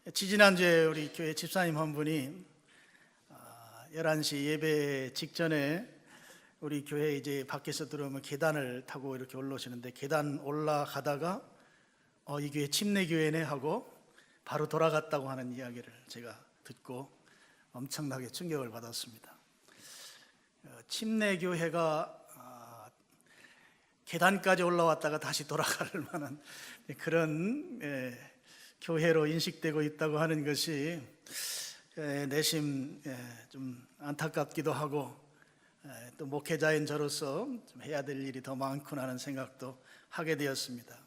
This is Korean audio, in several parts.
지지난주에 우리 교회 집사님 한 분이 11시 예배 직전에 우리 교회 이제 밖에서 들어오면 계단을 타고 이렇게 올라오시는데 계단 올라가다가 이 교회 침례교회네 하고 바로 돌아갔다고 하는 이야기를 제가 듣고 엄청나게 충격을 받았습니다. 침례교회가 계단까지 올라왔다가 다시 돌아갈 만한 그런 교회로 인식되고 있다고 하는 것이 내심 좀 안타깝기도 하고 또 목회자인 저로서 좀 해야 될 일이 더 많구나 하는 생각도 하게 되었습니다.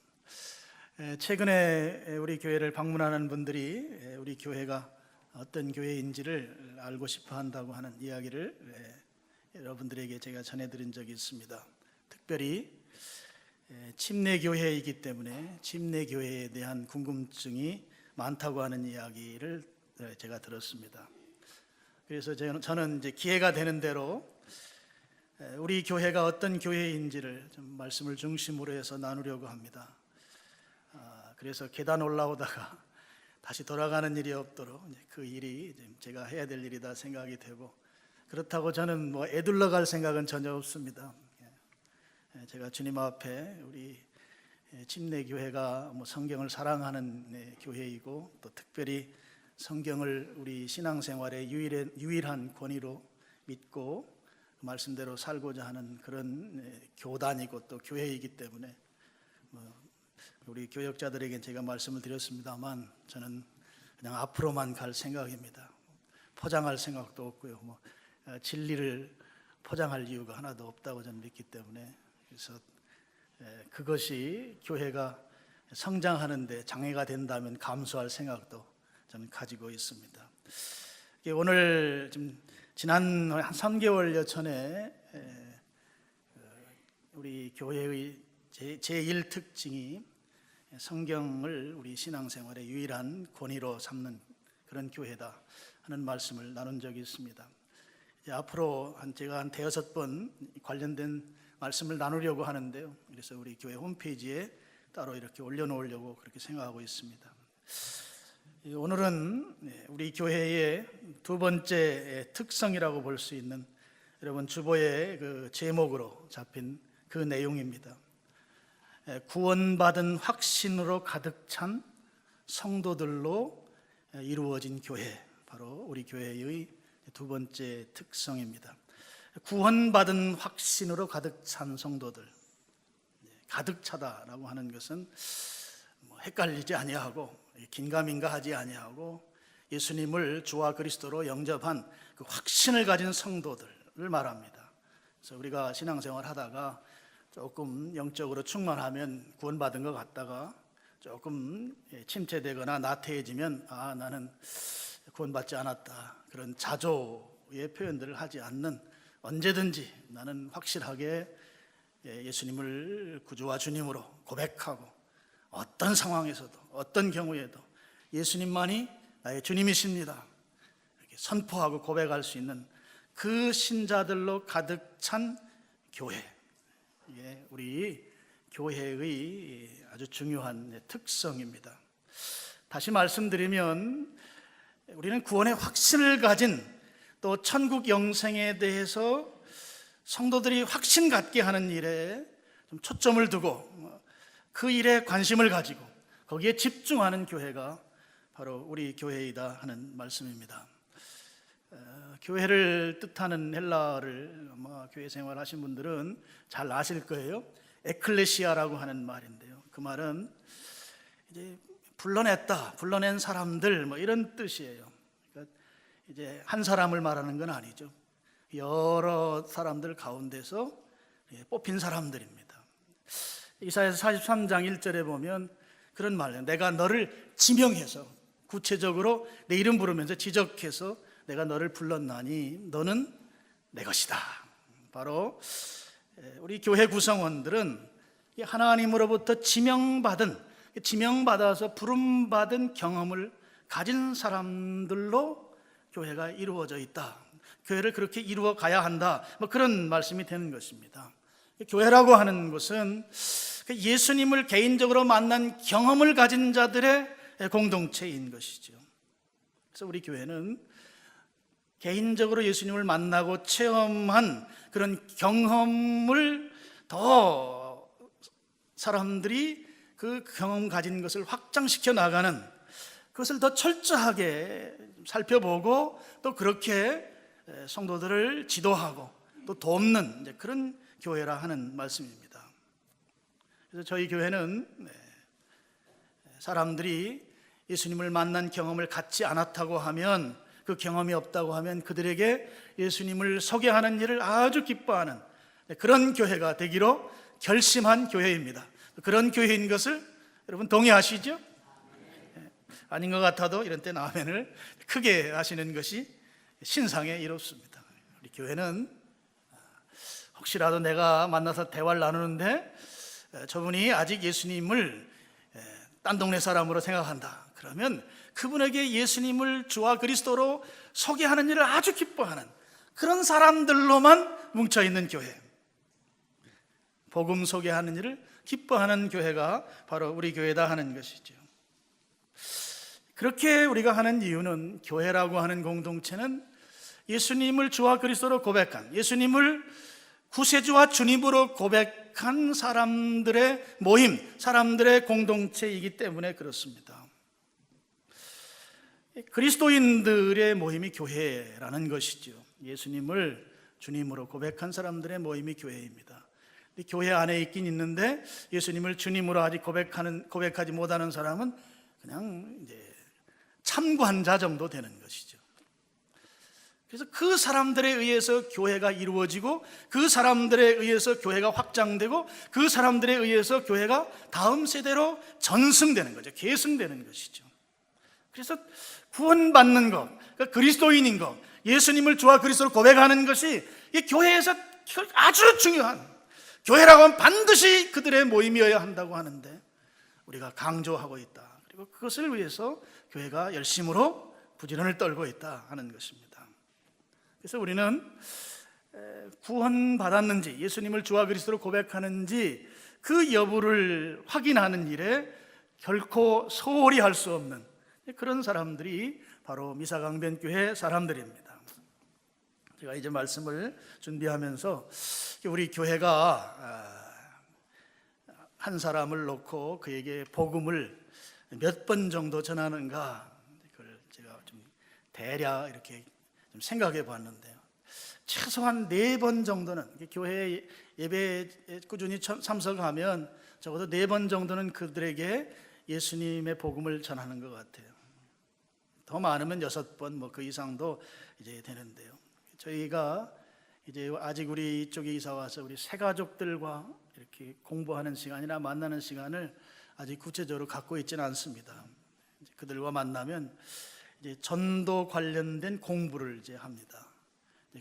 최근에 우리 교회를 방문하는 분들이 우리 교회가 어떤 교회인지를 알고 싶어 한다고 하는 이야기를 여러분들에게 제가 전해드린 적이 있습니다. 특별히 침례교회이기 때문에 침례교회에 대한 궁금증이 많다고 하는 이야기를 제가 들었습니다. 그래서 저는 이제 기회가 되는 대로 우리 교회가 어떤 교회인지를 좀 말씀을 중심으로 해서 나누려고 합니다. 그래서 계단 올라오다가 다시 돌아가는 일이 없도록 그 일이 제가 해야 될 일이다 생각이 되고, 그렇다고 저는 애둘러 갈 생각은 전혀 없습니다. 제가 주님 앞에 우리 침례교회가 성경을 사랑하는 교회이고 또 특별히 성경을 우리 신앙생활의 유일한 권위로 믿고 그 말씀대로 살고자 하는 그런 교단이고 또 교회이기 때문에 우리 교역자들에게 제가 말씀을 드렸습니다만 저는 그냥 앞으로만 갈 생각입니다. 포장할 생각도 없고요. 진리를 포장할 이유가 하나도 없다고 저는 믿기 때문에, 그래서 그것이 교회가 성장하는데 장애가 된다면 감수할 생각도 저는 가지고 있습니다. 오늘 지난 한 3개월여 전에 우리 교회의 제1특징이 성경을 우리 신앙생활의 유일한 권위로 삼는 그런 교회다 하는 말씀을 나눈 적이 있습니다. 앞으로 제가 한 5번 관련된 말씀을 나누려고 하는데요. 그래서 우리 교회 홈페이지에 따로 이렇게 올려놓으려고 그렇게 생각하고 있습니다. 오늘은 우리 교회의 두 번째 특성이라고 볼 수 있는 여러분 주보의 그 제목으로 잡힌 그 내용입니다. 구원받은 확신으로 가득 찬 성도들로 이루어진 교회, 바로 우리 교회의 두 번째 특성입니다. 구원받은 확신으로 가득 찬 성도들, 가득 차다라고 하는 것은 헷갈리지 아니하고 긴가민가 하지 아니하고 예수님을 주와 그리스도로 영접한 그 확신을 가진 성도들을 말합니다. 그래서 우리가 신앙생활 하다가 조금 영적으로 충만하면 구원받은 것 같다가 조금 침체되거나 나태해지면 나는 구원받지 않았다, 그런 자조의 표현들을 하지 않는, 언제든지 나는 확실하게 예수님을 구주와 주님으로 고백하고 어떤 상황에서도 어떤 경우에도 예수님만이 나의 주님이십니다 이렇게 선포하고 고백할 수 있는 그 신자들로 가득 찬 교회, 이게 우리 교회의 아주 중요한 특성입니다. 다시 말씀드리면 우리는 구원의 확신을 가진, 또 천국 영생에 대해서 성도들이 확신 갖게 하는 일에 좀 초점을 두고 그 일에 관심을 가지고 거기에 집중하는 교회가 바로 우리 교회이다 하는 말씀입니다. 교회를 뜻하는 헬라어를 교회 생활 하신 분들은 잘 아실 거예요. 에클레시아라고 하는 말인데요, 그 말은 이제 불러낸 사람들 이런 뜻이에요. 그러니까 이제 한 사람을 말하는 건 아니죠. 여러 사람들 가운데서 뽑힌 사람들입니다. 이사야서 43장 1절에 보면 그런 말이에요. 내가 너를 지명해서, 구체적으로 내 이름 부르면서 지적해서 내가 너를 불렀나니 너는 내 것이다. 바로 우리 교회 구성원들은 하나님으로부터 지명받아서 부름받은 경험을 가진 사람들로 교회가 이루어져 있다. 교회를 그렇게 이루어 가야 한다, 그런 말씀이 되는 것입니다. 교회라고 하는 것은 예수님을 개인적으로 만난 경험을 가진 자들의 공동체인 것이죠. 그래서 우리 교회는 개인적으로 예수님을 만나고 체험한 그런 경험을 더 사람들이 그 경험 가진 것을 확장시켜 나가는, 그것을 더 철저하게 살펴보고 또 그렇게 성도들을 지도하고 또 돕는 그런 교회라 하는 말씀입니다. 그래서 저희 교회는 사람들이 예수님을 만난 경험을 갖지 않았다고 하면, 그 경험이 없다고 하면 그들에게 예수님을 소개하는 일을 아주 기뻐하는 그런 교회가 되기로 결심한 교회입니다. 그런 교회인 것을 여러분 동의하시죠? 아닌 것 같아도 이런 때는 아멘을 크게 하시는 것이 신상에 이롭습니다. 우리 교회는 혹시라도 내가 만나서 대화를 나누는데 저분이 아직 예수님을 딴 동네 사람으로 생각한다, 그러면 그분에게 예수님을 주와 그리스도로 소개하는 일을 아주 기뻐하는 그런 사람들로만 뭉쳐있는 교회, 복음 소개하는 일을 기뻐하는 교회가 바로 우리 교회다 하는 것이죠. 그렇게 우리가 하는 이유는, 교회라고 하는 공동체는 예수님을 주와 그리스도로 고백한, 예수님을 구세주와 주님으로 고백한 사람들의 모임, 사람들의 공동체이기 때문에 그렇습니다. 그리스도인들의 모임이 교회라는 것이죠. 예수님을 주님으로 고백한 사람들의 모임이 교회입니다. 교회 안에 있긴 있는데 예수님을 주님으로 아직 고백하지 못하는 사람은 그냥 이제 참관자 정도 되는 것이죠. 그래서 그 사람들에 의해서 교회가 이루어지고, 그 사람들에 의해서 교회가 확장되고, 그 사람들에 의해서 교회가 다음 세대로 전승되는 거죠. 계승되는 것이죠. 그래서 구원받는 것, 그러니까 그리스도인인 것, 예수님을 주와 그리스도로 고백하는 것이 이 교회에서 아주 중요한, 교회라고 하면 반드시 그들의 모임이어야 한다고 하는데 우리가 강조하고 있다. 그리고 그것을 위해서 교회가 열심으로 부지런을 떨고 있다 하는 것입니다. 그래서 우리는 구원받았는지, 예수님을 주와 그리스도로 고백하는지 그 여부를 확인하는 일에 결코 소홀히 할 수 없는 그런 사람들이 바로 미사강변교회 사람들입니다. 제가 이제 말씀을 준비하면서 우리 교회가 한 사람을 놓고 그에게 복음을 몇 번 정도 전하는가, 그걸 제가 좀 대략 이렇게 좀 생각해 봤는데요. 최소한 4번 정도는, 교회 예배에 꾸준히 참석하면 적어도 4번 정도는 그들에게 예수님의 복음을 전하는 것 같아요. 더 많으면 6번, 그 이상도 이제 되는데요. 저희가 이제 아직 우리 이쪽에 이사 와서 우리 새 가족들과 이렇게 공부하는 시간이나 만나는 시간을 아직 구체적으로 갖고 있지는 않습니다. 그들과 만나면 이제 전도 관련된 공부를 이제 합니다.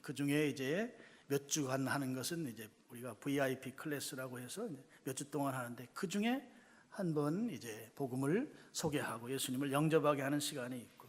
그 중에 이제 몇 주간 하는 것은 이제 우리가 VIP 클래스라고 해서 몇 주 동안 하는데, 그 중에 한 번 이제 복음을 소개하고 예수님을 영접하게 하는 시간이 있고,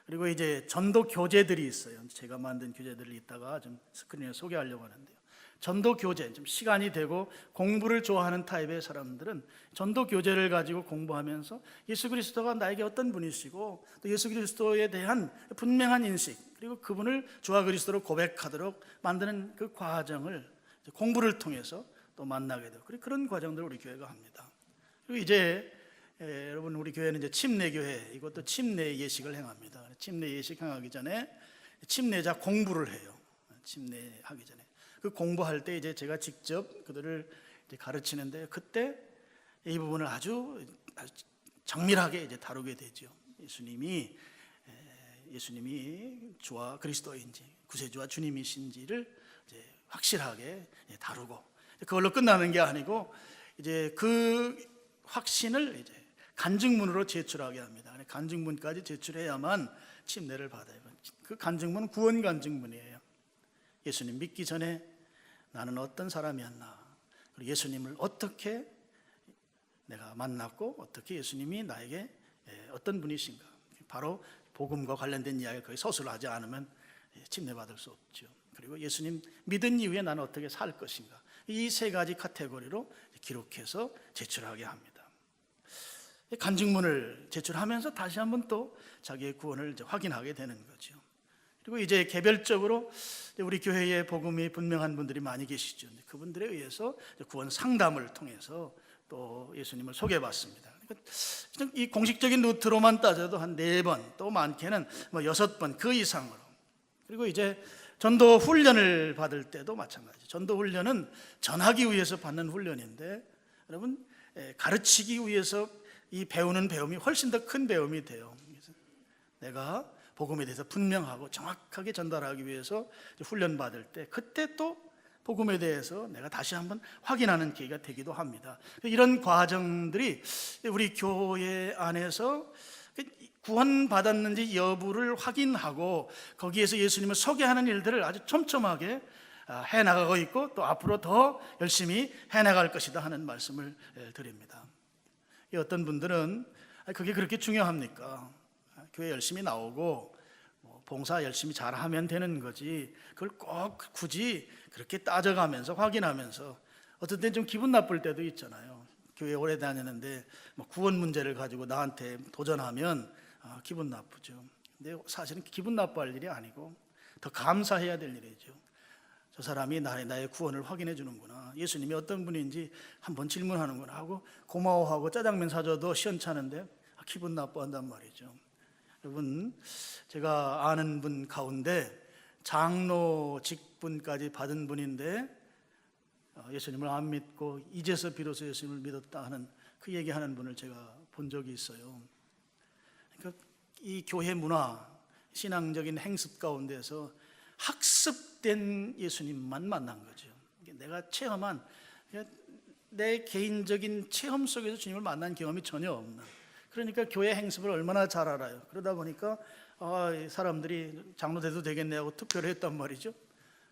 그리고 이제 전도 교재들이 있어요. 제가 만든 교재들을 이따가 좀 스크린에 소개하려고 하는데요. 전도 교재, 좀 시간이 되고 공부를 좋아하는 타입의 사람들은 전도 교재를 가지고 공부하면서 예수 그리스도가 나에게 어떤 분이시고 또 예수 그리스도에 대한 분명한 인식, 그리고 그분을 주와 그리스도로 고백하도록 만드는 그 과정을 공부를 통해서 또 만나게 되고, 그런 과정들을 우리 교회가 합니다. 그리고 이제 여러분, 우리 교회는 이제 침례교회, 이것도 침례 예식을 행합니다. 침례 예식 행하기 전에 침례자 공부를 해요. 침례하기 전에 그 공부할 때 이제 제가 직접 그들을 이제 가르치는데, 그때 이 부분을 아주 정밀하게 이제 다루게 되죠. 예수님이 주와 그리스도인지 구세주와 주님이신지를 이제 확실하게 다루고, 그걸로 끝나는 게 아니고 이제 그 확신을 이제 간증문으로 제출하게 합니다. 간증문까지 제출해야만 침례를 받아요. 그 간증문은 구원 간증문이에요. 예수님 믿기 전에 나는 어떤 사람이었나, 그리고 예수님을 어떻게 내가 만났고 어떻게 예수님이 나에게 어떤 분이신가, 바로 복음과 관련된 이야기를 거의 서술하지 않으면 침례받을 수 없죠. 그리고 예수님 믿은 이후에 나는 어떻게 살 것인가, 이 3가지 카테고리로 기록해서 제출하게 합니다. 간증문을 제출하면서 다시 한번 또 자기의 구원을 이제 확인하게 되는 거죠. 그리고 이제 개별적으로 우리 교회에 복음이 분명한 분들이 많이 계시죠. 그분들에 의해서 구원 상담을 통해서 또 예수님을 소개받습니다. 그러니까 이 공식적인 루트로만 따져도 한 4번, 또 많게는 6번 그 이상으로. 그리고 이제 전도 훈련을 받을 때도 마찬가지. 전도 훈련은 전하기 위해서 받는 훈련인데, 여러분 가르치기 위해서 이 배우는 배움이 훨씬 더 큰 배움이 돼요. 그래서 내가 복음에 대해서 분명하고 정확하게 전달하기 위해서 훈련 받을 때, 그때 또 복음에 대해서 내가 다시 한번 확인하는 계기가 되기도 합니다. 이런 과정들이 우리 교회 안에서 구원받았는지 여부를 확인하고 거기에서 예수님을 소개하는 일들을 아주 촘촘하게 해나가고 있고, 또 앞으로 더 열심히 해나갈 것이다 하는 말씀을 드립니다. 어떤 분들은 그게 그렇게 중요합니까? 교회 열심히 나오고 봉사 열심히 잘하면 되는 거지, 그걸 꼭 굳이 그렇게 따져가면서 확인하면서, 어떤 때는 좀 기분 나쁠 때도 있잖아요. 교회 오래 다녔는데 구원 문제를 가지고 나한테 도전하면 기분 나쁘죠. 근데 사실은 기분 나빠할 일이 아니고 더 감사해야 될 일이죠. 저 사람이 나의 구원을 확인해 주는구나, 예수님이 어떤 분인지 한번 질문하는구나 하고 고마워하고 짜장면 사줘도 시원찮은데 기분 나빠한단 말이죠. 여러분, 제가 아는 분 가운데 장로 직분까지 받은 분인데 예수님을 안 믿고 이제서 비로소 예수님을 믿었다 하는 그 얘기하는 분을 제가 본 적이 있어요. 그러니까 이 교회 문화, 신앙적인 행습 가운데서 학습된 예수님만 만난 거죠. 내가 체험한, 내 개인적인 체험 속에서 주님을 만난 경험이 전혀 없는, 그러니까 교회 행습을 얼마나 잘 알아요. 그러다 보니까 사람들이 장로 돼도 되겠네 하고 투표를 했단 말이죠.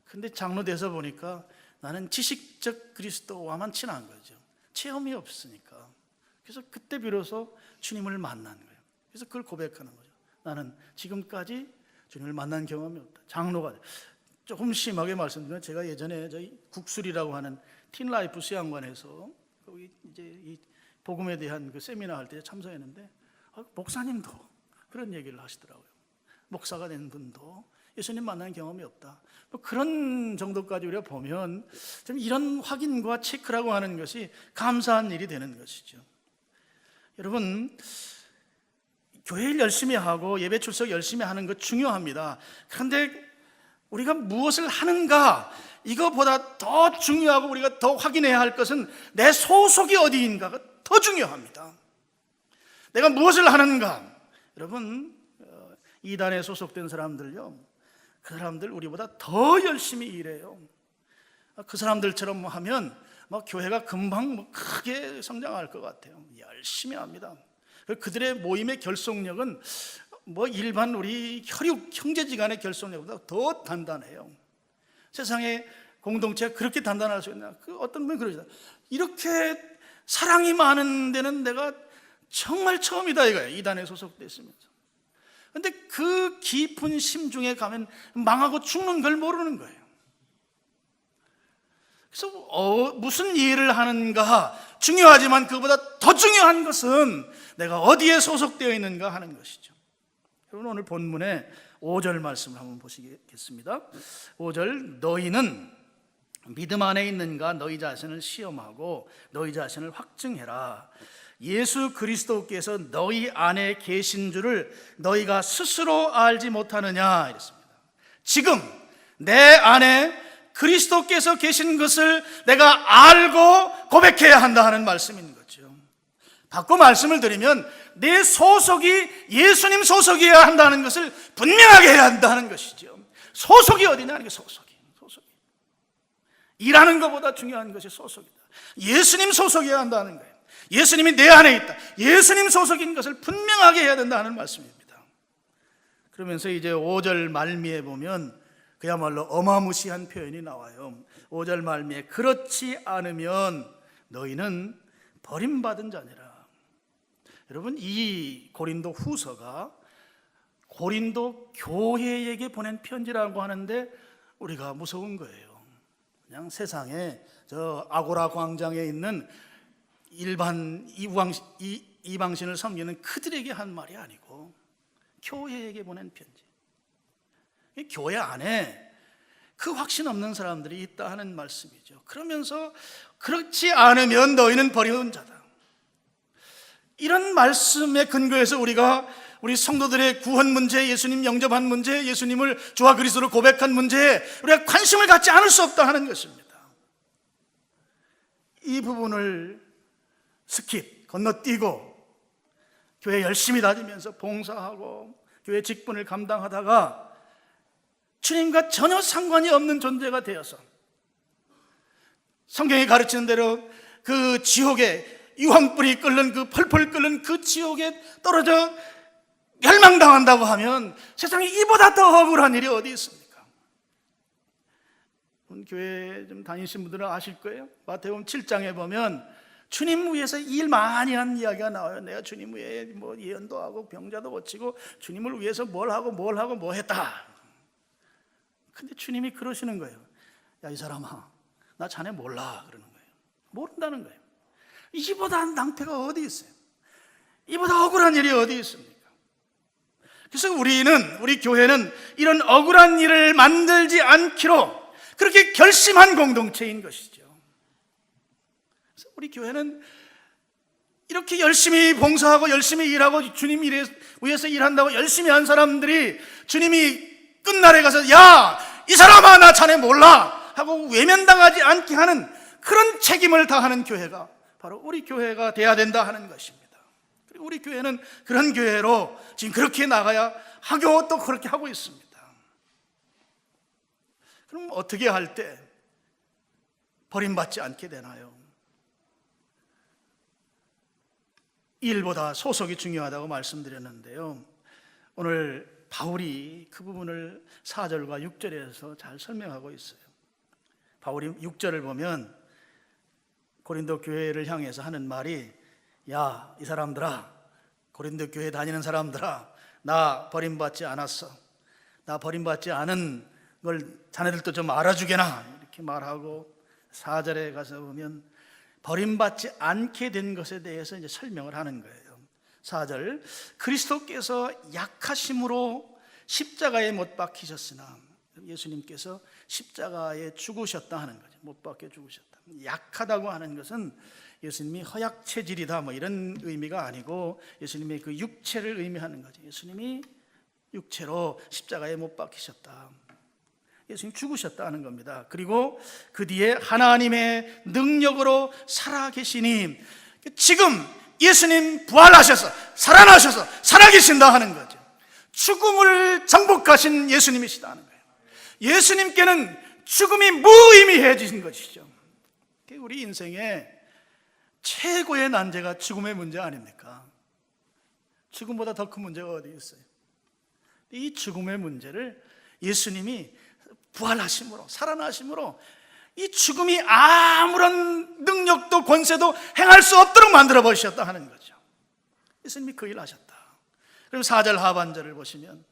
근데 장로 돼서 보니까 나는 지식적 그리스도와만 친한 거죠. 체험이 없으니까. 그래서 그때 비로소 주님을 만난 거예요. 그래서 그걸 고백하는 거죠. 나는 지금까지 주님을 만난 경험이 없다. 장로가 조금 심하게 말씀드리면, 제가 예전에 저희 국술이라고 하는 틴라이프 수양관에서 거기 이제 이 복음에 대한 그 세미나 할 때 참석했는데, 목사님도 그런 얘기를 하시더라고요. 목사가 된 분도 예수님 만난 경험이 없다. 그런 정도까지 우리가 보면 좀 이런 확인과 체크라고 하는 것이 감사한 일이 되는 것이죠. 여러분, 교회를 열심히 하고 예배 출석 열심히 하는 것 중요합니다. 그런데 우리가 무엇을 하는가, 이거보다 더 중요하고 우리가 더 확인해야 할 것은 내 소속이 어디인가가 더 중요합니다. 내가 무엇을 하는가. 여러분, 이단에 소속된 사람들요, 그 사람들 우리보다 더 열심히 일해요. 그 사람들처럼 하면 교회가 금방 크게 성장할 것 같아요. 열심히 합니다. 그들의 모임의 결속력은 일반 우리 혈육 형제지간의 결속력보다 더 단단해요. 세상에 공동체가 그렇게 단단할 수 있나? 어떤 분이 그러시다. 이렇게 사랑이 많은 데는 내가 정말 처음이다 이거예요. 이단에 소속됐으면서. 근데 그 깊은 심중에 가면 망하고 죽는 걸 모르는 거예요. 그래서 무슨 일을 하는가 중요하지만 그보다 더 중요한 것은 내가 어디에 소속되어 있는가 하는 것이죠. 여러분, 오늘 본문의 5절 말씀을 한번 보시겠습니다. 5절, 너희는 믿음 안에 있는가 너희 자신을 시험하고 너희 자신을 확증해라. 예수 그리스도께서 너희 안에 계신 줄을 너희가 스스로 알지 못하느냐 이랬습니다. 지금 내 안에 그리스도께서 계신 것을 내가 알고 고백해야 한다 하는 말씀인 거죠. 바꿔 말씀을 드리면 내 소속이 예수님 소속이어야 한다는 것을 분명하게 해야 한다는 것이죠. 소속이 어디냐는 게 소속이. 일하는 것보다 중요한 것이 소속이다. 예수님 소속이어야 한다는 거예요. 예수님이 내 안에 있다. 예수님 소속인 것을 분명하게 해야 된다는 말씀입니다. 그러면서 이제 5절 말미에 보면 그야말로 어마무시한 표현이 나와요. 5절 말미에 그렇지 않으면 너희는 버림받은 자니라. 여러분, 이 고린도 후서가 고린도 교회에게 보낸 편지라고 하는데 우리가 무서운 거예요. 그냥 세상에 저 아고라 광장에 있는 일반 이방신을 섬기는 그들에게 한 말이 아니고 교회에게 보낸 편지. 교회 안에 그 확신 없는 사람들이 있다 하는 말씀이죠. 그러면서 그렇지 않으면 너희는 버리는 자다. 이런 말씀에 근거해서 우리가 우리 성도들의 구원 문제, 예수님 영접한 문제, 예수님을 주와 그리스도로 고백한 문제에 우리가 관심을 갖지 않을 수 없다 하는 것입니다. 이 부분을 스킵, 건너뛰고 교회 열심히 다니면서 봉사하고 교회 직분을 감당하다가 주님과 전혀 상관이 없는 존재가 되어서 성경이 가르치는 대로 그 지옥에 유황불이 끓는 그 펄펄 끓는 그 지옥에 떨어져 멸망당한다고 하면 세상에 이보다 더 억울한 일이 어디 있습니까? 교회 좀 다니신 분들은 아실 거예요. 마태복음 7장에 보면 주님 위해서 일 많이 한 이야기가 나와요. 내가 주님 위해 뭐 예언도 하고 병자도 고치고 주님을 위해서 뭘 하고 뭐 했다. 근데 주님이 그러시는 거예요. 야, 이 사람아, 나 자네 몰라. 그러는 거예요. 모른다는 거예요. 이보다 낭패가 어디 있어요? 이보다 억울한 일이 어디 있습니까? 그래서 우리 교회는 이런 억울한 일을 만들지 않기로 그렇게 결심한 공동체인 것이죠. 그래서 우리 교회는 이렇게 열심히 봉사하고 열심히 일하고 주님 위해서 일한다고 열심히 한 사람들이 주님이 끝날에 가서 야, 이 사람아, 나 자네 몰라 하고 외면당하지 않게 하는 그런 책임을 다하는 교회가 바로 우리 교회가 돼야 된다 하는 것입니다. 그리고 우리 교회는 그런 교회로 지금 그렇게 나가야 하고 또 그렇게 하고 있습니다. 그럼 어떻게 할 때 버림받지 않게 되나요? 일보다 소속이 중요하다고 말씀드렸는데요. 오늘 바울이 그 부분을 4절과 6절에서 잘 설명하고 있어요. 바울이 6절을 보면 고린도 교회를 향해서 하는 말이 야, 이 사람들아, 고린도 교회 다니는 사람들아, 나 버림받지 않았어. 나 버림받지 않은 걸 자네들도 좀 알아주게나 이렇게 말하고 4절에 가서 보면 버림받지 않게 된 것에 대해서 이제 설명을 하는 거예요. 4절, 그리스도께서 약하심으로 십자가에 못 박히셨으나, 예수님께서 십자가에 죽으셨다 하는 거죠. 못 박혀 죽으셨다. 약하다고 하는 것은 예수님이 허약 체질이다 뭐 이런 의미가 아니고 예수님의 그 육체를 의미하는 거죠. 예수님이 육체로 십자가에 못 박히셨다. 예수님 죽으셨다 하는 겁니다. 그리고 그 뒤에 하나님의 능력으로 살아계시니, 지금 예수님 부활하셔서 살아나셔서 살아계신다 하는 거죠. 죽음을 정복하신 예수님이시다 하는 거예요. 예수님께는 죽음이 무의미해지신 것이죠. 우리 인생의 최고의 난제가 죽음의 문제 아닙니까? 죽음보다 더 큰 문제가 어디 있어요? 이 죽음의 문제를 예수님이 부활하심으로, 살아나심으로 이 죽음이 아무런 능력도 권세도 행할 수 없도록 만들어 버리셨다 하는 거죠. 예수님이 그 일 하셨다. 그리고 4절 하반절을 보시면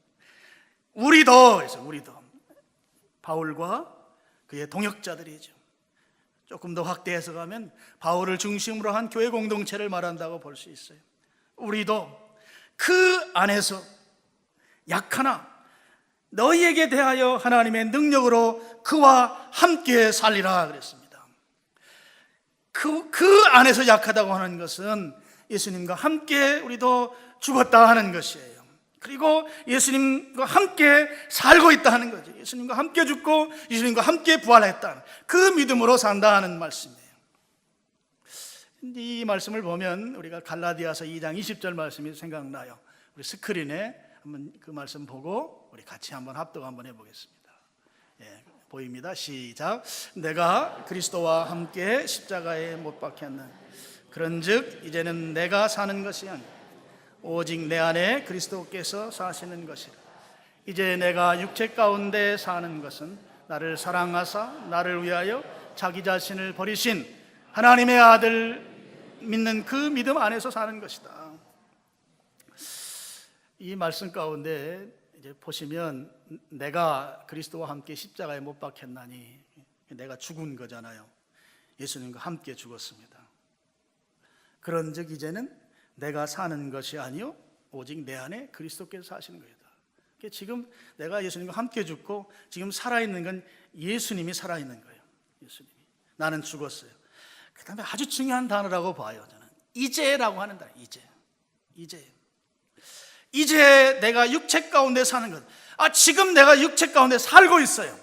우리도 바울과 그의 동역자들이죠. 조금 더 확대해서 가면 바울을 중심으로 한 교회 공동체를 말한다고 볼 수 있어요. 우리도 그 안에서 약하나 너희에게 대하여 하나님의 능력으로 그와 함께 살리라 그랬습니다. 그 안에서 약하다고 하는 것은 예수님과 함께 우리도 죽었다 하는 것이에요. 그리고 예수님과 함께 살고 있다 하는 거죠. 예수님과 함께 죽고 예수님과 함께 부활했다, 그 믿음으로 산다 하는 말씀이에요. 이 말씀을 보면 우리가 갈라디아서 2장 20절 말씀이 생각나요. 우리 스크린에 한번 그 말씀 보고 우리 같이 한번 합독 한번 해보겠습니다. 예, 보입니다. 시작. 내가 그리스도와 함께 십자가에 못 박혔나 그런즉 이제는 내가 사는 것이 아니라 오직 내 안에 그리스도께서 사시는 것이라. 이제 내가 육체 가운데 사는 것은 나를 사랑하사 나를 위하여 자기 자신을 버리신 하나님의 아들 믿는 그 믿음 안에서 사는 것이다. 이 말씀 가운데 이제 보시면 내가 그리스도와 함께 십자가에 못 박혔나니, 내가 죽은 거잖아요. 예수님과 함께 죽었습니다. 그런즉 이제는 내가 사는 것이 아니요 오직 내 안에 그리스도께서 사시는 거이다. 지금 내가 예수님과 함께 죽고 지금 살아있는 건 예수님이 살아있는 거예요. 예수님이. 나는 죽었어요. 그 다음에 아주 중요한 단어라고 봐요. 저는 이제라고 하는 단어. 이제 내가 육체 가운데 사는 것. 지금 내가 육체 가운데 살고 있어요.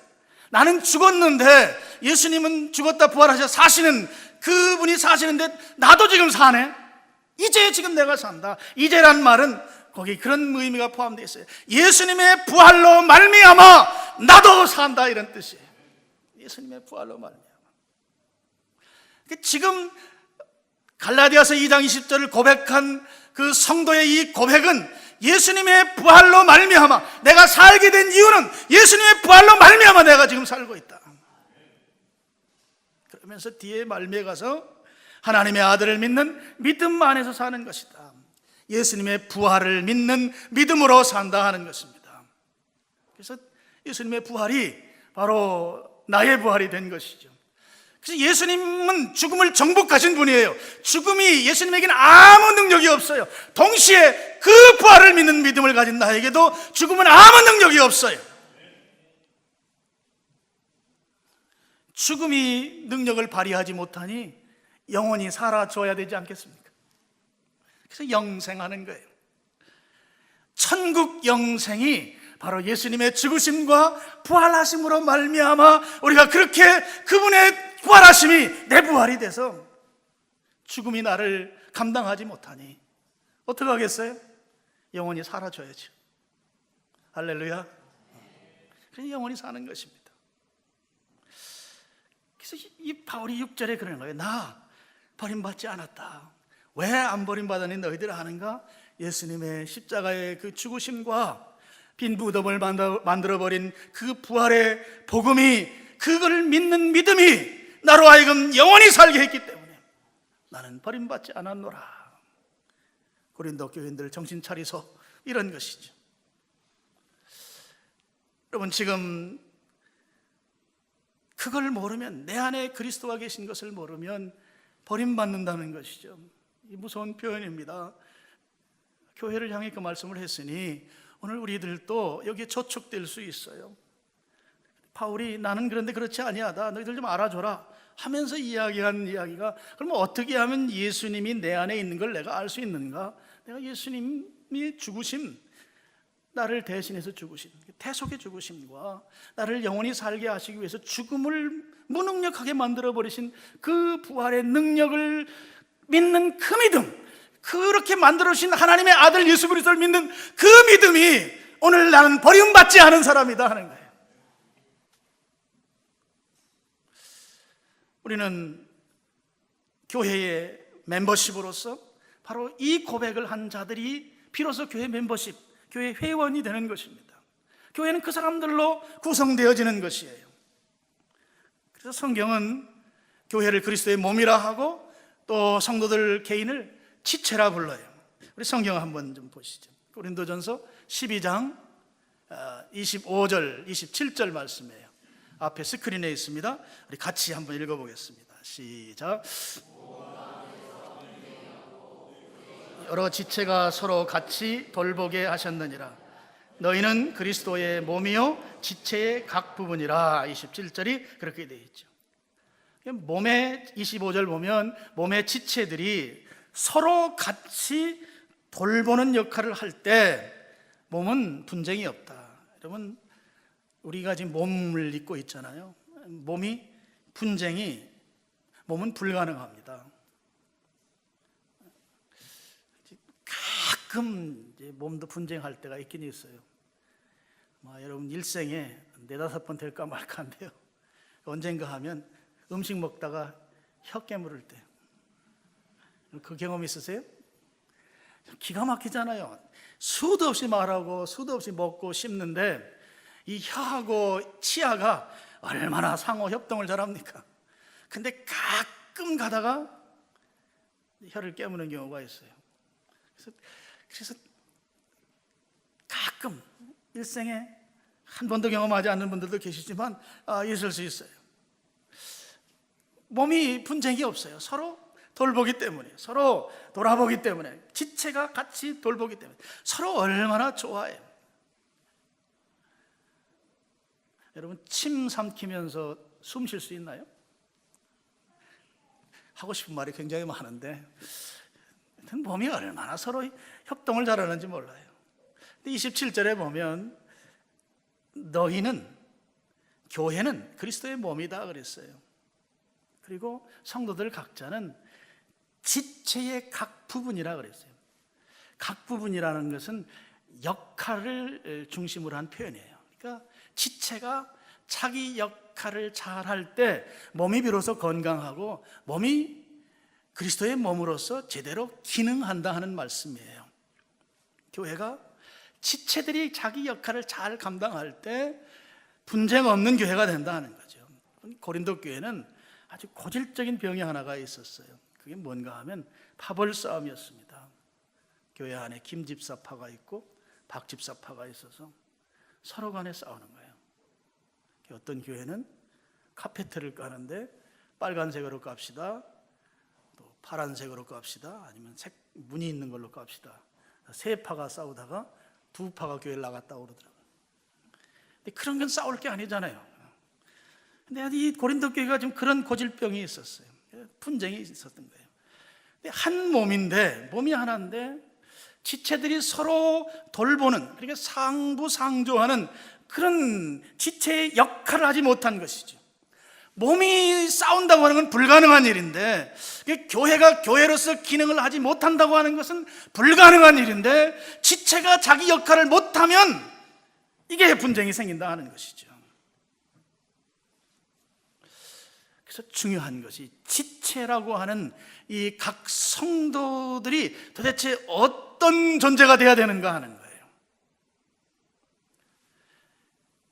나는 죽었는데 예수님은 죽었다 부활하셔 사시는 그분이 사시는데 나도 지금 사네. 이제 지금 내가 산다. 이제란 말은 거기 그런 의미가 포함되어 있어요. 예수님의 부활로 말미암아 나도 산다, 이런 뜻이에요. 예수님의 부활로 말미암아. 지금 갈라디아서 2장 20절을 고백한 그 성도의 이 고백은 예수님의 부활로 말미암아 내가 살게 된 이유는 예수님의 부활로 말미암아 내가 지금 살고 있다. 그러면서 뒤에 말미에 가서 하나님의 아들을 믿는 믿음 안에서 사는 것이다. 예수님의 부활을 믿는 믿음으로 산다 하는 것입니다. 그래서 예수님의 부활이 바로 나의 부활이 된 것이죠. 그래서 예수님은 죽음을 정복하신 분이에요. 죽음이 예수님에게는 아무 능력이 없어요. 동시에 그 부활을 믿는 믿음을 가진 나에게도 죽음은 아무 능력이 없어요. 죽음이 능력을 발휘하지 못하니 영원히 사라져야 되지 않겠습니까? 그래서 영생하는 거예요. 천국 영생이 바로 예수님의 죽으심과 부활하심으로 말미암아 우리가 그렇게 그분의 부활하심이 내 부활이 돼서 죽음이 나를 감당하지 못하니 어떻게 하겠어요? 영원히 사라져야죠. 할렐루야. 그래서 영원히 사는 것입니다. 그래서 이 바울이 6절에 그러는 거예요. 나 버림받지 않았다. 왜 안 버림받았니 너희들 아는가? 예수님의 십자가의 그 죽으심과 빈 무덤을 만들어버린 그 부활의 복음이, 그걸 믿는 믿음이 나로 하여금 영원히 살게 했기 때문에 나는 버림받지 않았노라. 고린도 교인들 정신 차리소, 이런 것이죠. 여러분, 지금 그걸 모르면, 내 안에 그리스도가 계신 것을 모르면 버림받는다는 것이죠. 이 무서운 표현입니다. 교회를 향해 그 말씀을 했으니 오늘 우리들도 여기에 저촉될 수 있어요. 바울이 나는 그런데 그렇지 아니하다, 너희들 좀 알아줘라 하면서 이야기한 이야기가, 그러면 어떻게 하면 예수님이 내 안에 있는 걸 내가 알 수 있는가? 내가 예수님이 죽으심, 나를 대신해서 죽으심, 대속의 죽으심과 나를 영원히 살게 하시기 위해서 죽음을 무능력하게 만들어버리신 그 부활의 능력을 믿는 그 믿음, 그렇게 만들어주신 하나님의 아들 예수 그리스도를 믿는 그 믿음이 오늘 나는 버림받지 않은 사람이다 하는 거예요. 우리는 교회의 멤버십으로서 바로 이 고백을 한 자들이 비로소 교회 멤버십, 교회 회원이 되는 것입니다. 교회는 그 사람들로 구성되어지는 것이에요. 그래서 성경은 교회를 그리스도의 몸이라 하고 또 성도들 개인을 지체라 불러요. 우리 성경 한번 좀 보시죠. 고린도전서 12장 25절 27절 말씀이에요. 앞에 스크린에 있습니다. 우리 같이 한번 읽어보겠습니다. 시작. 여러 지체가 서로 같이 돌보게 하셨느니라. 너희는 그리스도의 몸이요 지체의 각 부분이라. 27절이 그렇게 되어 있죠. 몸의 25절 보면 몸의 지체들이 서로 같이 돌보는 역할을 할 때 몸은 분쟁이 없다. 여러분, 우리가 지금 몸을 입고 있잖아요. 몸이 분쟁이, 몸은 불가능합니다. 가끔 이제 몸도 분쟁할 때가 있긴 있어요. 여러분 일생에 4-5번 될까 말까인데요. 언젠가 하면 음식 먹다가 혀 깨물을 때, 그 경험 있으세요? 기가 막히잖아요. 수도 없이 말하고 수도 없이 먹고 씹는데 이 혀하고 치아가 얼마나 상호 협동을 잘합니까? 근데 가끔 가다가 혀를 깨무는 경우가 있어요. 그래서 가끔 일생에 한 번도 경험하지 않는 분들도 계시지만 있을 수 있어요. 몸이 분쟁이 없어요. 서로 돌보기 때문에, 서로 돌아보기 때문에, 지체가 같이 돌보기 때문에 서로 얼마나 좋아해요. 여러분, 침 삼키면서 숨 쉴 수 있나요? 하고 싶은 말이 굉장히 많은데 몸이 얼마나 서로 협동을 잘하는지 몰라요. 27절에 보면 너희는, 교회는 그리스도의 몸이다 그랬어요. 그리고 성도들 각자는 지체의 각 부분이라 그랬어요. 각 부분이라는 것은 역할을 중심으로 한 표현이에요. 그러니까 지체가 자기 역할을 잘할 때 몸이 비로소 건강하고 몸이 그리스도의 몸으로서 제대로 기능한다 하는 말씀이에요. 교회가 지체들이 자기 역할을 잘 감당할 때 분쟁 없는 교회가 된다는 거죠. 고린도 교회는 아주 고질적인 병이 하나가 있었어요. 그게 뭔가 하면 파벌 싸움이었습니다. 교회 안에 김 집사파가 있고 박 집사파가 있어서 서로 간에 싸우는 거예요. 어떤 교회는 카페트를 까는데 빨간색으로 깝시다, 또 파란색으로 깝시다, 아니면 무늬 있는 걸로 깝시다. 세 파가 싸우다가 두 파가 교회를 나갔다 그러더라고요. 근데 그런 건 싸울 게 아니잖아요. 근데 이 고린도 교회가 좀 그런 고질병이 있었어요. 분쟁이 있었던 거예요. 근데 한 몸인데, 몸이 하나인데 지체들이 서로 돌보는, 그러니까 상부상조하는 그런 지체의 역할을 하지 못한 것이죠. 몸이 싸운다고 하는 건 불가능한 일인데, 교회가 교회로서 기능을 하지 못한다고 하는 것은 불가능한 일인데, 지체가 자기 역할을 못하면 이게 분쟁이 생긴다 하는 것이죠. 그래서 중요한 것이 지체라고 하는 이 각 성도들이 도대체 어떤 존재가 되어야 되는가 하는 거예요.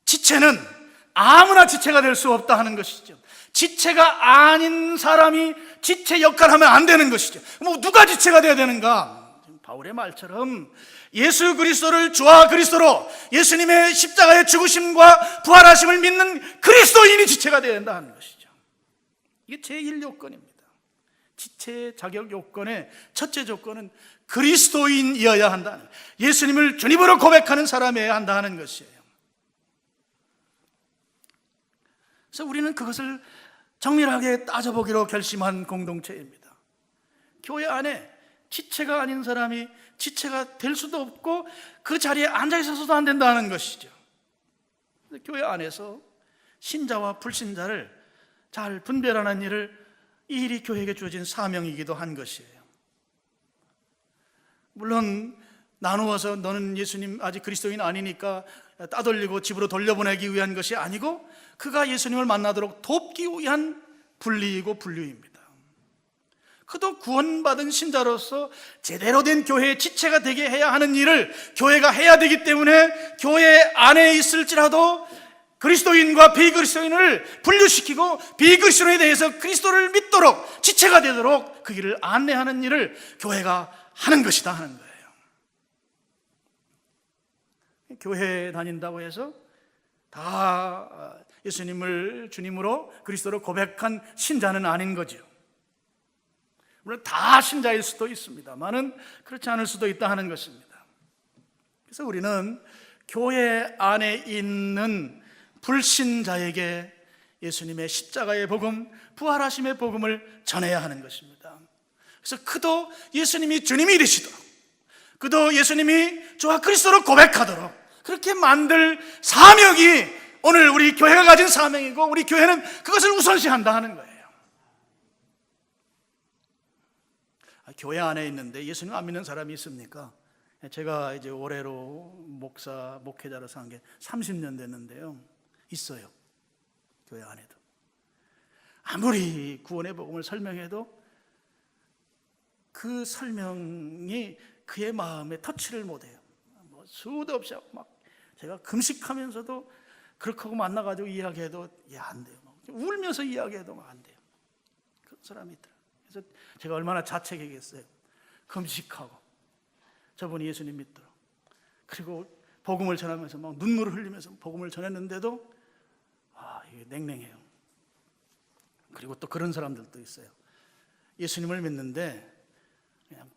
지체는 아무나 지체가 될 수 없다 하는 것이죠. 지체가 아닌 사람이 지체 역할을 하면 안 되는 것이죠. 누가 지체가 되어야 되는가? 바울의 말처럼 예수 그리스도를 주와 그리스도로, 예수님의 십자가의 죽으심과 부활하심을 믿는 그리스도인이 지체가 되어야 된다 하는 것이죠. 이게 제1요건입니다. 지체의 자격 요건의 첫째 조건은 그리스도인이어야 한다는, 예수님을 주님으로 고백하는 사람이어야 한다 하는 것이에요. 그래서 우리는 그것을 정밀하게 따져보기로 결심한 공동체입니다. 교회 안에 지체가 아닌 사람이 지체가 될 수도 없고 그 자리에 앉아 있어서도 안 된다는 것이죠. 교회 안에서 신자와 불신자를 잘 분별하는 일을, 이 일이 교회에게 주어진 사명이기도 한 것이에요. 물론 나누어서 너는 예수님 아직 그리스도인 아니니까 따돌리고 집으로 돌려보내기 위한 것이 아니고, 그가 예수님을 만나도록 돕기 위한 분리이고 분류입니다. 그도 구원받은 신자로서 제대로 된 교회의 지체가 되게 해야 하는 일을 교회가 해야 되기 때문에, 교회 안에 있을지라도 그리스도인과 비그리스도인을 분류시키고 비그리스도인에 대해서 그리스도를 믿도록 지체가 되도록 그 길을 안내하는 일을 교회가 하는 것이다 하는 거예요. 교회에 다닌다고 해서 다 예수님을 주님으로 그리스도로 고백한 신자는 아닌 거죠. 물론 다 신자일 수도 있습니다만은 그렇지 않을 수도 있다 하는 것입니다. 그래서 우리는 교회 안에 있는 불신자에게 예수님의 십자가의 복음, 부활하심의 복음을 전해야 하는 것입니다. 그래서 그도 예수님이 주님이 되시도록, 그도 예수님이 주와 그리스도로 고백하도록 그렇게 만들 사명이 오늘 우리 교회가 가진 사명이고, 우리 교회는 그것을 우선시한다 하는 거예요. 교회 안에 있는데 예수님 안 믿는 사람이 있습니까? 제가 이제 올해로 목회자로서 한 게 30년 됐는데요. 있어요. 교회 안에도. 아무리 구원의 복음을 설명해도 그 설명이 그의 마음에 터치를 못해요. 수도 없이 막 제가 금식하면서도 그렇게 하고 만나가지고 이야기해도 안 돼요. 울면서 이야기해도 안 돼요. 그런 사람이 있더라고요. 그래서 제가 얼마나 자책이겠어요. 금식하고 저분이 예수님 믿도록, 그리고 복음을 전하면서 막 눈물을 흘리면서 복음을 전했는데도 이게 냉랭해요. 그리고 또 그런 사람들도 있어요. 예수님을 믿는데 그냥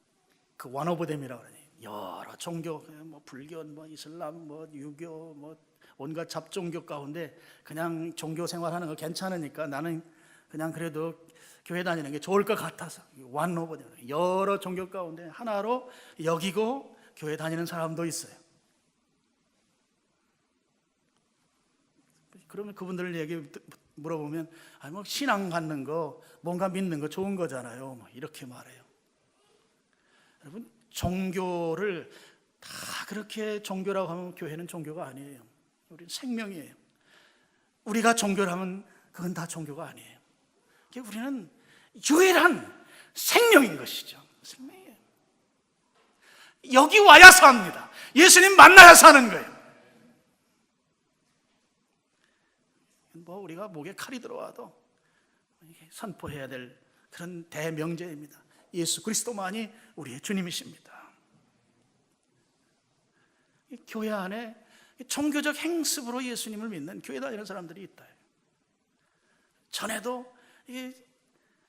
그 one of them이라고 그러니 여러 종교, 뭐 불교, 뭐 이슬람, 뭐 유교, 뭐 온갖 잡종교 가운데 그냥 종교 생활하는 거 괜찮으니까 나는 그냥 그래도 교회 다니는 게 좋을 것 같아서 one of them, 여러 종교 가운데 하나로 여기고 교회 다니는 사람도 있어요. 그러면 그분들 얘기 물어보면 뭐 신앙 갖는 거, 뭔가 믿는 거 좋은 거잖아요. 뭐 이렇게 말해요. 여러분, 종교를 다 그렇게 종교라고 하면 교회는 종교가 아니에요. 우리는 생명이에요. 우리가 종교라면 그건 다 종교가 아니에요. 우리는 유일한 생명인 것이죠. 생명이에요. 여기 와야 삽니다. 예수님 만나야 사는 거예요. 뭐 우리가 목에 칼이 들어와도 선포해야 될 그런 대명제입니다. 예수 그리스도만이 우리의 주님이십니다. 교회 안에 종교적 행습으로 예수님을 믿는 교회 다니는 사람들이 있다. 전에도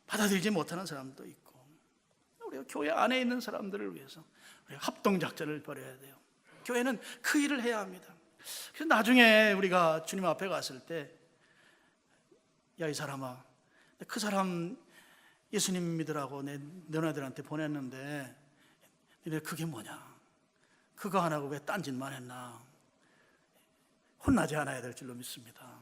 받아들이지 못하는 사람도 있고, 우리가 교회 안에 있는 사람들을 위해서 우리가 합동작전을 벌여야 돼요. 교회는 그 일을 해야 합니다. 그래서 나중에 우리가 주님 앞에 갔을 때, 야, 이 사람아, 그 사람 예수님 믿으라고 내 너네들한테 보냈는데 너네 그게 뭐냐? 그거 안 하고 왜 딴짓만 했나? 혼나지 않아야 될 줄로 믿습니다.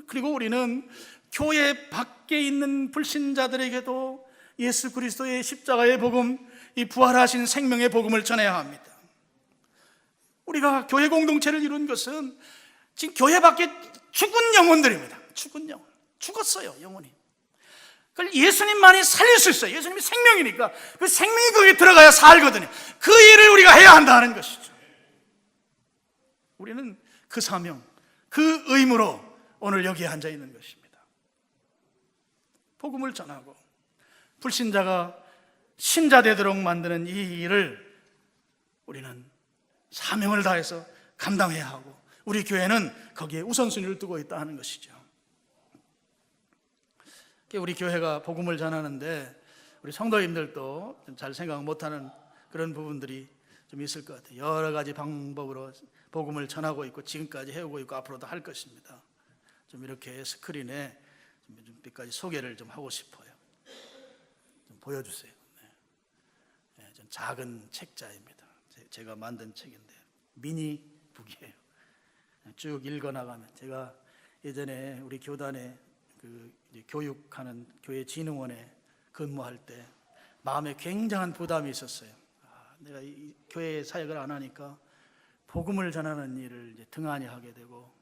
그리고 우리는 교회 밖에 있는 불신자들에게도 예수 그리스도의 십자가의 복음, 이 부활하신 생명의 복음을 전해야 합니다. 우리가 교회 공동체를 이룬 것은 지금 교회 밖에 죽은 영혼들입니다. 죽은 영혼, 죽었어요, 영혼이. 그걸 예수님만이 살릴 수 있어요. 예수님이 생명이니까 그 생명이 거기에 들어가야 살거든요. 그 일을 우리가 해야 한다는 것이죠. 우리는 그 사명, 그 의무로 오늘 여기에 앉아 있는 것입니다. 복음을 전하고 불신자가 신자 되도록 만드는 이 일을 우리는 사명을 다해서 감당해야 하고, 우리 교회는 거기에 우선순위를 두고 있다 하는 것이죠. 우리 교회가 복음을 전하는데 우리 성도님들도 좀 잘 생각 못하는 그런 부분들이 좀 있을 것 같아요. 여러 가지 방법으로 복음을 전하고 있고 지금까지 해오고 있고 앞으로도 할 것입니다. 좀 이렇게 스크린에 좀 몇 가지 소개를 좀 하고 싶어요. 좀 보여주세요. 네, 좀 작은 책자입니다. 제가 만든 책인데 미니 북이에요. 쭉 읽어나가면, 제가 예전에 우리 교단에 교육하는 교회 진흥원에 근무할 때 마음에 굉장한 부담이 있었어요. 내가 이 교회 사역을 안 하니까 복음을 전하는 일을 이제 등한히 하게 되고,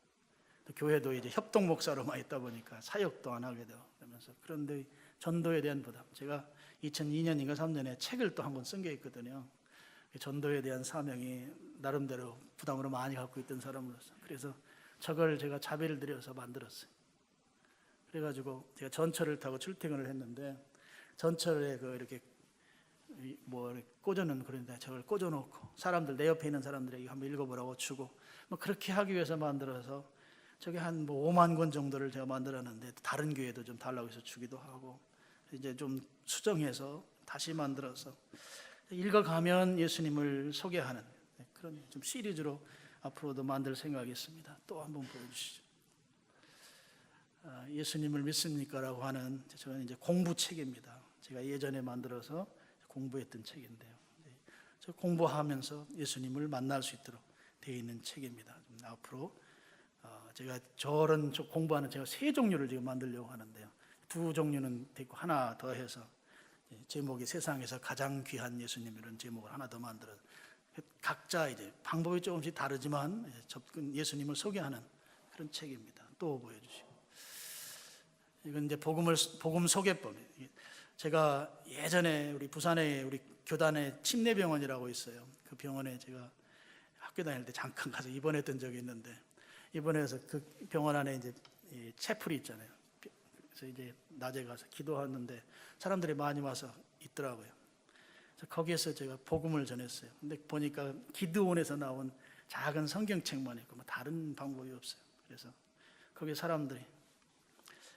또 교회도 이제 협동 목사로만 있다 보니까 사역도 안 하게 되고 그러면서, 그런데 전도에 대한 부담, 제가 2002년인가 3년에 책을 또 한 권 쓴 게 있거든요. 전도에 대한 사명이 나름대로 부담으로 많이 갖고 있던 사람으로서, 그래서 저걸 제가 자비를 들여서 만들었어요. 그래가지고 제가 전철을 타고 출퇴근을 했는데, 전철에 이렇게 뭐 꽂아놓은, 그런데 저걸 꽂아놓고 사람들, 내 옆에 있는 사람들에게 한번 읽어보라고 주고, 뭐 그렇게 하기 위해서 만들어서 저게 한 뭐 5만 권 정도를 제가 만들었는데, 다른 교회도 좀 달라고 해서 주기도 하고, 이제 좀 수정해서 다시 만들어서 읽어가면 예수님을 소개하는 그런 좀 시리즈로 앞으로도 만들 생각이 있습니다. 또 한번 보여주시죠. 예수님을 믿습니까라고 하는, 저는 이제 공부책입니다. 제가 예전에 만들어서 공부했던 책인데요. 저 공부하면서 예수님을 만날 수 있도록 되어 있는 책입니다. 앞으로 제가 저런 공부하는, 제가 3종류를 지금 만들려고 하는데요. 2종류는 됐고 하나 더 해서 제목이 세상에서 가장 귀한 예수님, 이런 제목을 하나 더 만들어, 각자 이제 방법이 조금씩 다르지만 접근, 예수님을 소개하는 그런 책입니다. 또 보여주시고, 이건 이제 복음 소개법. 제가 예전에 우리 부산에 우리 교단에 침례병원이라고 있어요. 그 병원에 제가 학교 다닐 때 잠깐 가서 입원했던 적이 있는데, 입원해서 그 병원 안에 이제 채플이 있잖아요. 그래서 이제 낮에 가서 기도하는데 사람들이 많이 와서 있더라고요. 그래서 거기에서 제가 복음을 전했어요. 근데 보니까 기드온에서 나온 작은 성경책만 있고 뭐 다른 방법이 없어요. 그래서 거기 사람들이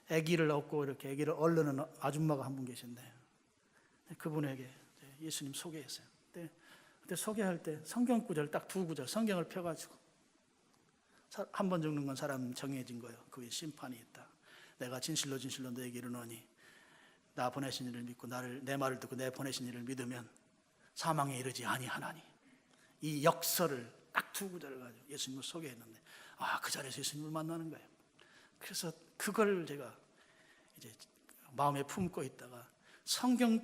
아기를 업고 이렇게 아기를 얼르는 아줌마가 한 분 계신데 그분에게 예수님 소개했어요. 그때 소개할 때 성경 구절 딱 2구절 성경을 펴가지고 한 번 죽는 건 사람 정해진 거예요. 그게 심판이 있다. 내가 진실로 진실로 너에게 이르노니 나 보내신 이를 믿고 내 말을 듣고 내 보내신 이를 믿으면 사망에 이르지 아니하나니. 이 역설을 딱 2구절을 가지고 예수님을 소개했는데 그 자리에서 예수님을 만나는 거예요. 그래서 그걸 제가 이제 마음에 품고 있다가 성경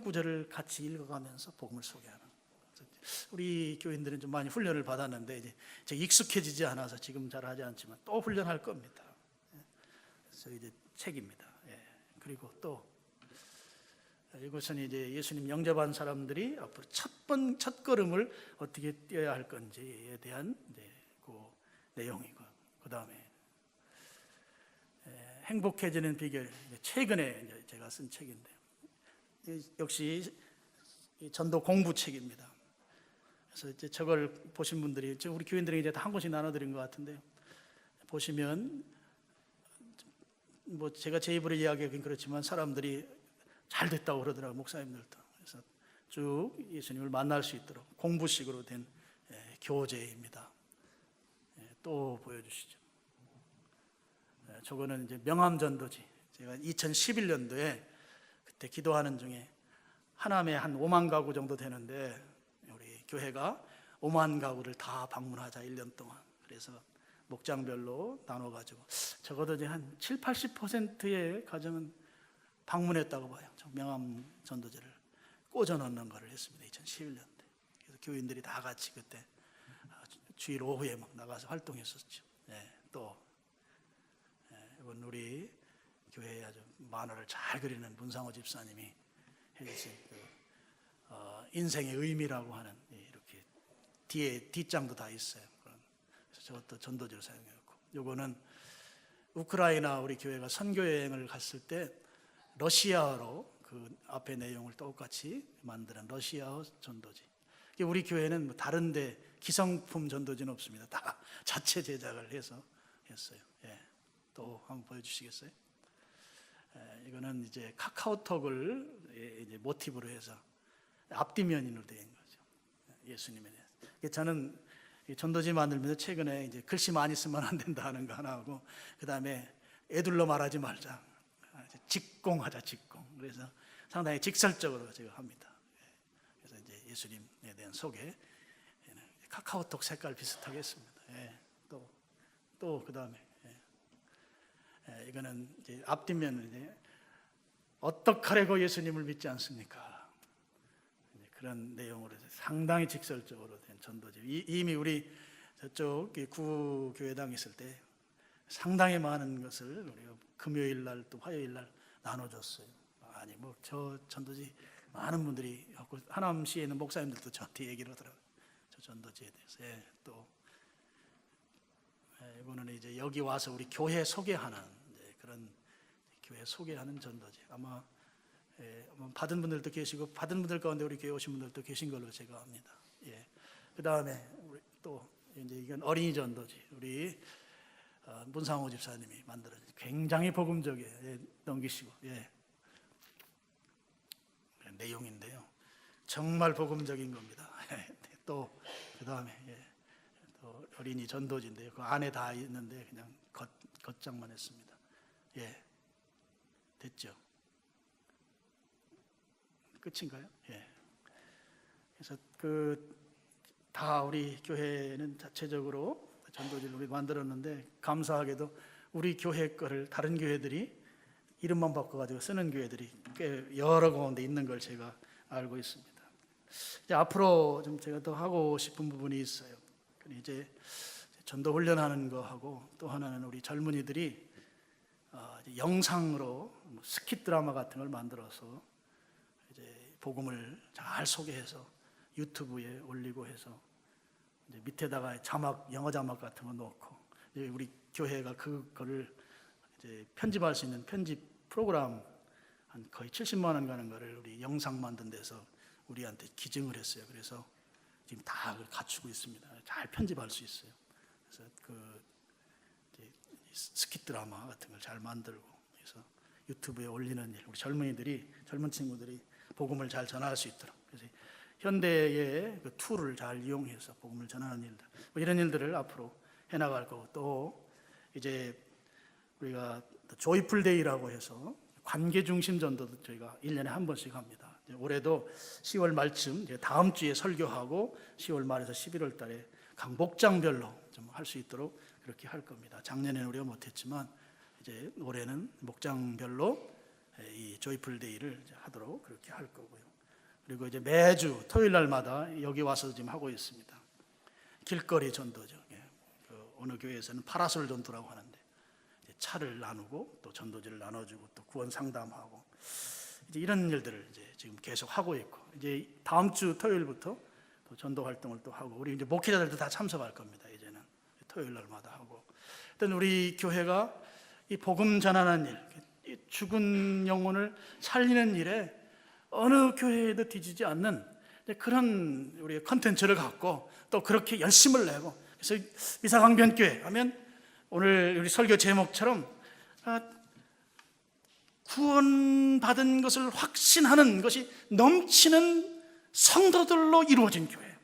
구절을 같이 읽어가면서 복음을 소개하는. 우리 교인들은 좀 많이 훈련을 받았는데 이제 익숙해지지 않아서 지금 잘 하지 않지만 또 훈련할 겁니다. 그래서 이제 책입니다. 그리고 또 이것은 이제 예수님 영접한 사람들이 앞으로 첫 걸음을 어떻게 뛰어야 할 건지에 대한 이제 그 내용이고, 그 다음에 행복해지는 비결, 최근에 이제 제가 쓴 책인데 역시 전도 공부 책입니다. 그래서 이제 저걸 보신 분들이 우리 교인들에게 이제 다 한 권씩 나눠드린 것 같은데요. 보시면 뭐 제가 제 입으로 이야기하긴 그렇지만 사람들이 잘 됐다고 그러더라고요, 목사님들도. 그래서 쭉 예수님을 만날 수 있도록 공부식으로 된 교재입니다. 또 보여주시죠. 저거는 이제 명함전도지. 제가 2011년도에 그때 기도하는 중에 하남에 한 5만 가구 정도 되는데 우리 교회가 5만 가구를 다 방문하자 1년 동안. 그래서 목장별로 나눠가지고 적어도 이제 한 7, 80%의 가정은 방문했다고 봐요. 명함 전도제를 꽂아 넣는 거를 했습니다. 2011년도에. 그래서 교인들이 다 같이 그때 주일 오후에 막 나가서 활동했었죠. 또 이건 우리 교회에 아주 만화를 잘 그리는 문상호 집사님이 해주신 인생의 의미라고 하는 이렇게 뒤에 뒷장도 다 있어요. 그래서 저것도 전도제로 사용했고, 요거는 우크라이나 우리 교회가 선교 여행을 갔을 때 러시아어로 그 앞에 내용을 똑같이 만드는 러시아어 전도지. 우리 교회는 뭐 다른데 기성품 전도지는 없습니다. 다 자체 제작을 해서 했어요. 또 한번 보여주시겠어요? 이거는 이제 카카오톡을 이제 모티브로 해서 앞뒷면으로 된 거죠. 예수님에 대해서. 저는 전도지 만들면서 최근에 이제 글씨 많이 쓰면 안 된다 하는 거 하나 하고, 그 다음에 애둘러 말하지 말자. 직공하자, 직공. 그래서 상당히 직설적으로 제가 합니다. 그래서 이제 예수님에 대한 소개, 카카오톡 색깔 비슷하게 했습니다. 또 그 다음에 이거는 이제 앞뒷면은 이제 어떡하려고 예수님을 믿지 않습니까? 그런 내용으로 상당히 직설적으로 된 전도지. 이미 우리 저쪽 구교회당 있을 때 상당히 많은 것을 우리가 금요일 날 또 화요일 날 나눠줬어요. 아니 뭐 저 전도지 많은 분들이 하고, 하남시에 있는 목사님들도 저한테 얘기를 하더라고요. 저 전도지에 대해서. 또 이거는 이제 여기 와서 우리 교회 소개하는 그런 교회 소개하는 전도지. 아마 받은 분들도 계시고 받은 분들 가운데 우리 교회 오신 분들도 계신 걸로 제가 압니다. 그 다음에 우리 또 이제 이건 어린이 전도지. 우리 문상호 집사님이 만들어진 굉장히 복음적이에요. 넘기시고 내용인데요. 정말 복음적인 겁니다. 또 그 다음에 또 어린이 전도지인데요. 그 안에 다 있는데 그냥 겉장만 했습니다. 됐죠? 끝인가요? 그래서 다 우리 교회는 자체적으로 전도지를 우리 만들었는데, 감사하게도 우리 교회 거를 다른 교회들이 이름만 바꿔가지고 쓰는 교회들이 꽤 여러 가운데 있는 걸 제가 알고 있습니다. 이제 앞으로 좀 제가 더 하고 싶은 부분이 있어요. 이제 전도 훈련하는 거 하고, 또 하나는 우리 젊은이들이 영상으로 스킷 드라마 같은 걸 만들어서 이제 복음을 잘 소개해서 유튜브에 올리고 해서 이제 밑에다가 자막, 영어 자막 같은 거 넣고, 이제 우리 교회가 그거를 이제 편집할 수 있는 편집 프로그램 한 거의 70만 원 가는 거를 우리 영상 만든 데서 우리한테 기증을 했어요. 그래서 지금 다 갖추고 있습니다. 잘 편집할 수 있어요. 그래서 스킷 드라마 같은 걸 잘 만들고, 그래서 유튜브에 올리는 일, 우리 젊은 친구들이 복음을 잘 전할 수 있도록, 그래서 현대의 그 툴을 잘 이용해서 복음을 전하는 일들, 뭐 이런 일들을 앞으로 해나갈 거고, 또 이제 우리가 조이풀 데이라고 해서 관계 중심 전도도 저희가 1년에 한 번씩 합니다. 올해도 10월 말쯤, 다음 주에 설교하고 10월 말에서 11월 달에 각 목장별로 좀 할 수 있도록 그렇게 할 겁니다. 작년에는 우리가 못했지만 이제 올해는 목장별로 이 조이풀 데이를 하도록 그렇게 할 거고요. 그리고 이제 매주 토요일 날마다 여기 와서 지금 하고 있습니다. 길거리 전도죠. 어느 교회에서는 파라솔 전도라고 하는데, 차를 나누고 또 전도지를 나눠주고 또 구원 상담하고, 이제 이런 일들을 이제 지금 계속 하고 있고, 이제 다음 주 토요일부터 또 전도 활동을 또 하고, 우리 이제 목회자들도 다 참석할 겁니다. 이제는 토요일 날마다 하고, 일단 우리 교회가 이 복음 전하는 일, 죽은 영혼을 살리는 일에 어느 교회에도 뒤지지 않는 그런 우리의 컨텐츠를 갖고 또 그렇게 열심을 내고, 그래서 미사강변교회 하면 오늘 우리 설교 제목처럼 구원받은 것을 확신하는 것이 넘치는 성도들로 이루어진 교회.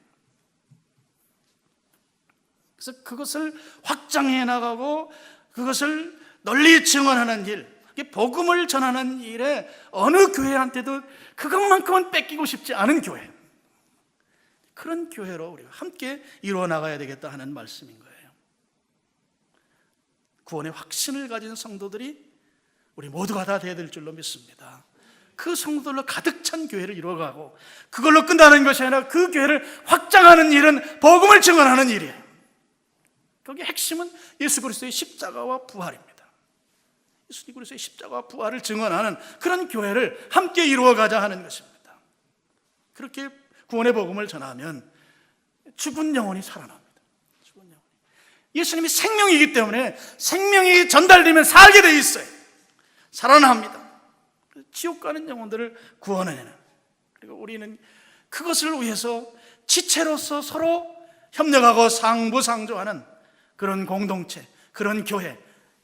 그래서 그것을 확장해 나가고 그것을 널리 증언하는 일, 복음을 전하는 일에 어느 교회한테도 그것만큼은 뺏기고 싶지 않은 교회, 그런 교회로 우리가 함께 이루어 나가야 되겠다 하는 말씀인 거예요. 구원의 확신을 가진 성도들이 우리 모두가 다 되어야 될 줄로 믿습니다. 그 성도들로 가득 찬 교회를 이루어가고, 그걸로 끝나는 것이 아니라 그 교회를 확장하는 일은 복음을 증언하는 일이에요. 거기에 핵심은 예수 그리스도의 십자가와 부활입니다. 예수 그리스도의 십자가와 부활을 증언하는 그런 교회를 함께 이루어가자 하는 것입니다. 그렇게 구원의 복음을 전하면 죽은 영혼이 살아납니다. 죽은 영혼. 예수님이 생명이기 때문에 생명이 전달되면 살게 돼 있어요. 살아납니다. 지옥 가는 영혼들을 구원해내는, 그리고 우리는 그것을 위해서 지체로서 서로 협력하고 상부상조하는 그런 공동체, 그런 교회,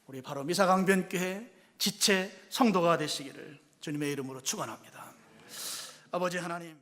우리 바로 미사강변교회 지체 성도가 되시기를 주님의 이름으로 축원합니다. 아버지 하나님,